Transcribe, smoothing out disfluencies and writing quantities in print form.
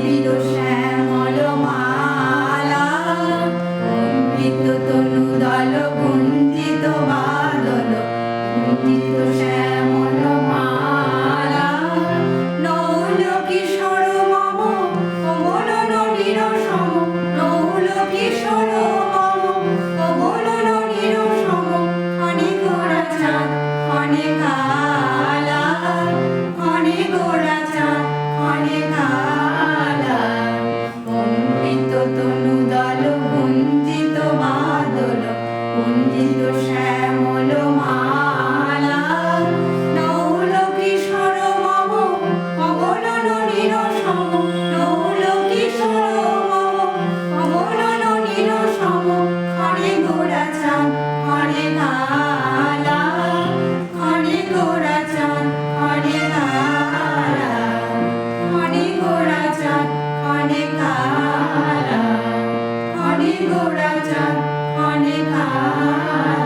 কুঞ্চিত শ্যামল মালা কম্পিত তনুদল কুঞ্চিত বাদল কুঞ্চিত শ্যামল মালা নৌল কিশোর মম কমল ননীর সম নৌল কিশোর মম কমল ননীর সম ক্ষণে গোরা চাঁদ ক্ষণে কালা ক্ষণে গোরা চাঁদ ক্ষণে কালা কম্পিত তনুদল কুঞ্চিত বাদল কুঞ্চিত শ্যামল মালা নৌল কিশোর মম কমল ননীর সম নৌল কিশোর মম কমল ননীর সম ক্ষণে গোরা চাঁদ ক্ষণে কালা ক্ষণে গোরা চাঁদ ক্ষণে কালা ক্ষণে গোরা চাঁদ ক্ষণে কালা ক্ষণে গোরা চাঁদ ক্ষণে কালা